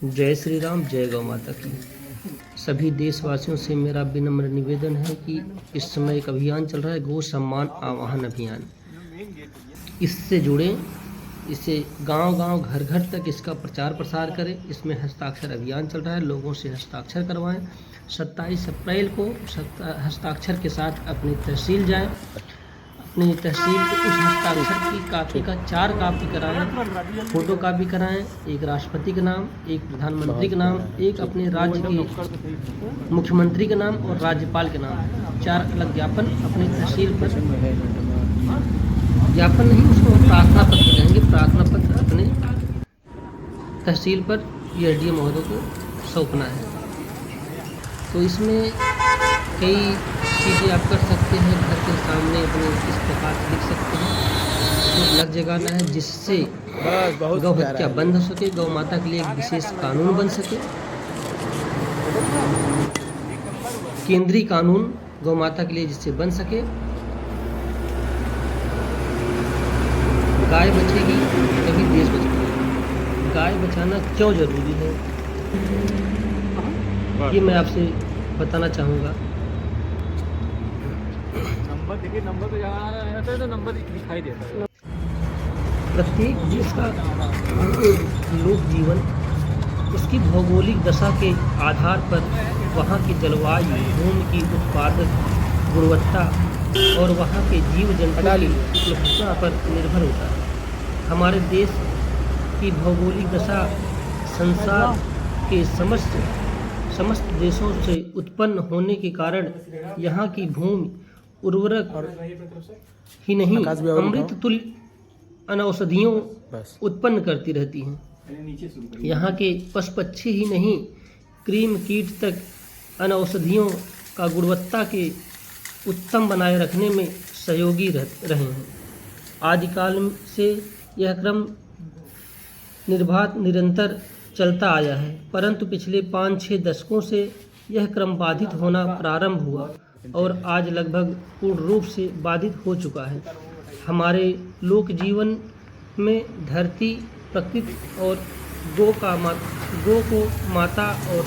जय श्री राम, जय गौ माता की। सभी देशवासियों से मेरा विनम्र निवेदन है कि इस समय एक अभियान चल रहा है, गौ सम्मान आवाहन अभियान। इससे जुड़े, इसे गांव-गांव, घर-घर तक इसका प्रचार प्रसार करें। इसमें हस्ताक्षर अभियान चल रहा है, लोगों से हस्ताक्षर करवाएं। 27 अप्रैल को हस्ताक्षर के साथ अपनी तहसील जाएं। अपनी तहसील के उस हस्ताक्षर की कापी का 4 कापी कराएं, फोटो कापी कराएं, एक राष्ट्रपति का नाम, एक प्रधानमंत्री का नाम, एक अपने राज्य के मुख्यमंत्री का नाम और राज्यपाल के नाम। 4 अलग ज्ञापन अपनी तहसील पर, ज्ञापन नहीं उसको प्रार्थना पत्र कहेंगे, प्रार्थना पत्र अपने तहसील पर एसडीएम महोदय को सौंपना है। तो इसमें कई चीज़ें आप कर सकते हैं। घर के सामने अपने इस प्रकार से लिख सकते हैं, तो लग जगाना है जिससे गौ हत्या बंद हो सके, गौ माता के लिए एक विशेष कानून बन सके, केंद्रीय कानून गौ माता के लिए जिससे बन सके। गाय बचेगी तभी देश बचेगा। गाय बचाना क्यों जरूरी है, ये मैं आपसे बताना चाहूँगा। नंबर पे जाता है तो नंबर दिखाई देता है। प्रत्येक देश का लोक जीवन उसकी भौगोलिक दशा के आधार पर वहाँ की जलवायु, भूमि की उत्पादक गुणवत्ता और वहाँ के जीव जंतुओं की उपलब्धता पर निर्भर होता है। हमारे देश की भौगोलिक दशा संसार के समस्त देशों से उत्पन्न होने के कारण यहाँ की भूमि उर्वरक ही नहीं, अमृत तुल्य अनौषधियों उत्पन्न करती रहती हैं। यहाँ के पशु पक्षी ही नहीं, कृमि कीट तक अनौषधियों का गुणवत्ता के उत्तम बनाए रखने में सहयोगी रहे हैं। आदिकाल से यह क्रम निर्बाध निरंतर चलता आया है, परंतु पिछले 5-6 दशकों से यह क्रम बाधित होना प्रारंभ हुआ और आज लगभग पूर्ण रूप से बाधित हो चुका है। हमारे लोक जीवन में धरती, प्रकृति और गो को माता और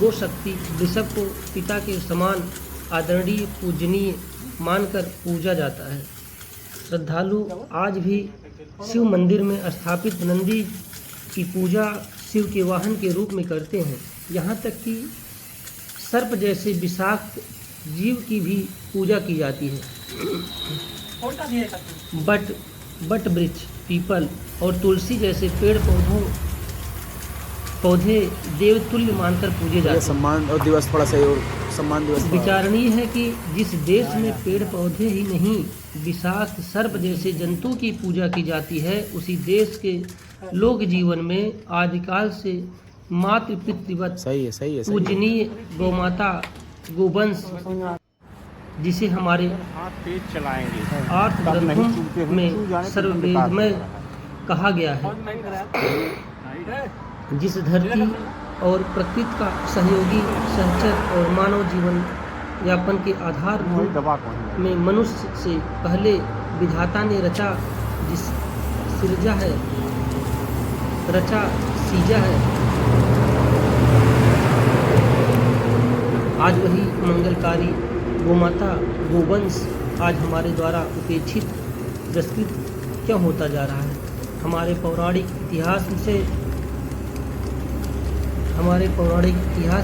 गो शक्ति वृषभ को पिता के समान आदरणीय, पूजनीय मानकर पूजा जाता है। श्रद्धालु आज भी शिव मंदिर में स्थापित नंदी की पूजा शिव के वाहन के रूप में करते हैं। यहाँ तक कि सर्प जैसे विषाक्त जीव की भी पूजा की जाती है। बट वृक्ष, पीपल और तुलसी जैसे पेड़ पौधे देवतुल्य मानकर पूजे जाते हैं। सम्मान और दिवस थोड़ा सही और सम्मान दिवस विचारणीय है कि जिस देश में पेड़ पौधे ही नहीं, विषाक्त सर्प जैसे जंतु की पूजा की जाती है, उसी देश के लोक जीवन में आदिकाल से मातृ पितृवत पूजनीय गौमाता, गोवंश, जिसे हमारे आर्थ ग्रंथों में सर्ववेदमय कहा गया है, जिस धरती और प्रकृति का सहयोगी, सहचर और मानव जीवन यापन के आधार में मनुष्य से पहले विधाता ने रचा सीजा है। आज वही मंगलकारी गोमाता, गोवंश आज हमारे द्वारा उपेक्षित, तिरस्कृत क्यों होता जा रहा है? हमारे पौराणिक इतिहास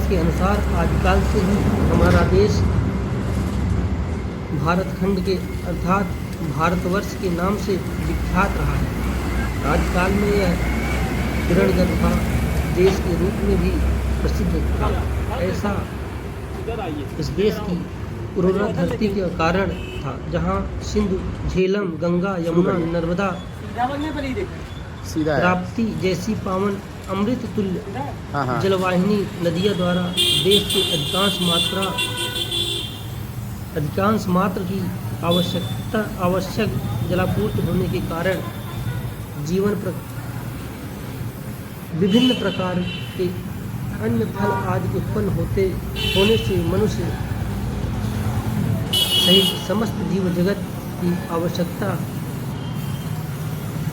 के अनुसार आदिकाल से ही हमारा देश भारतखंड के अर्थात भारतवर्ष के नाम से विख्यात रहा है। आदिकाल में यह हिरण्यगर्भ देश के रूप में भी प्रसिद्ध था। ऐसा इस देश की उर्वरा धरती के कारण था, जहाँ सिंधु, झेलम, गंगा, यमुना, नर्मदा, राप्ती जैसी पावन अमृत तुल्य जलवाहिनी नदियों द्वारा देश के अधिकांश मात्र की आवश्यक जलापूर्ति होने के कारण विभिन्न प्रकार के अन्य फल आदि उत्पन्न होने से मनुष्य सहित समस्त जीव जगत की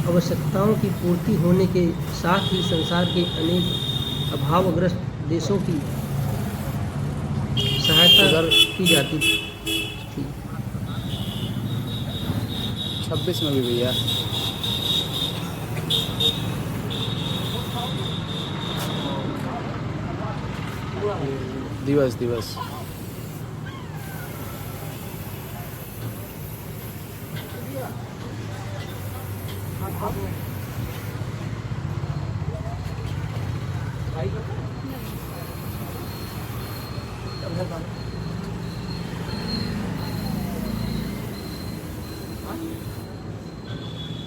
आवश्यकताओं की पूर्ति होने के साथ ही संसार के अनेक अभावग्रस्त देशों की सहायता उधर- की जाती थी। 26 में भी भैया। दिवस दिवस।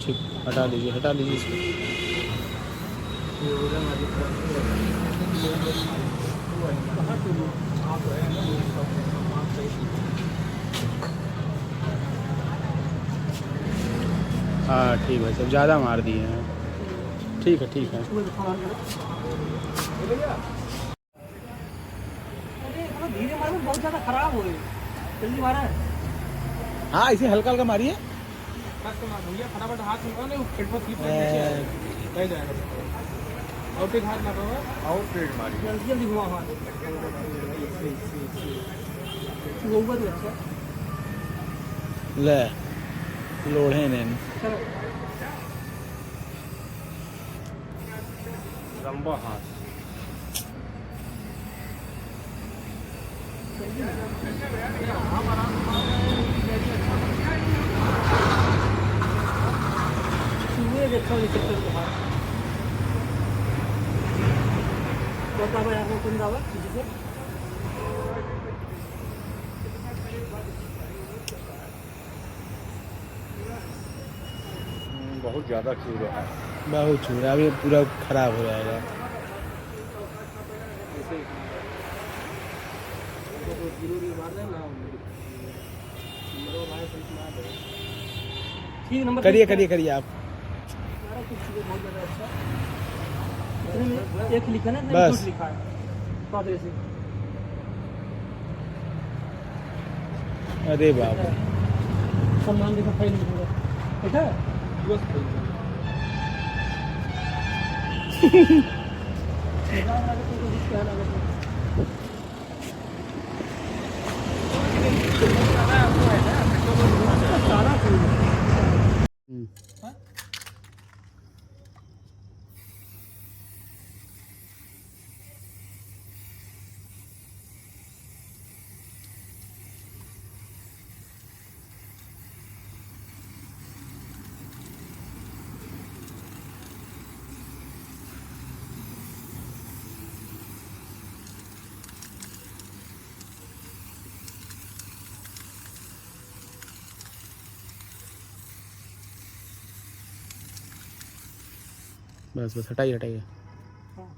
ठीक, हटा लीजिए इसको। हाँ ठीक है, सब ज़्यादा मार दिए हैं। ठीक है ठीक है। धीरे मारो, बहुत ज़्यादा खराब हो रही है, जल्दी मारा है। हाँ ऐसे हल्का हल्का मारिए। भैया फटाफट हाथ निकालो, पेट पर स्लिप नीचे रह जाएगा। और फिर हाथ लगाओ और पेट मारिए, जल्दी जल्दी घुमाओ हाथ। वो ऊपर तो अच्छा ले लोढ़े ने। चलो। लंबा हाथ। चूहे देखो ये चक्कर के हाथ बता भाई आपको कौन दावा किसी से बहुत ज़्यादा छू रहा है। बहुत छूरा, अभी पूरा खराब हो जाएगा। ठीक नंबर करिए आप। एक लिखा ना, बस। कुछ लिखा है साथ ऐसे। अरे बाप रे। सम्मान देखो फाइल लिखूंगा, ठीक है। बस हटाइए। हाँ।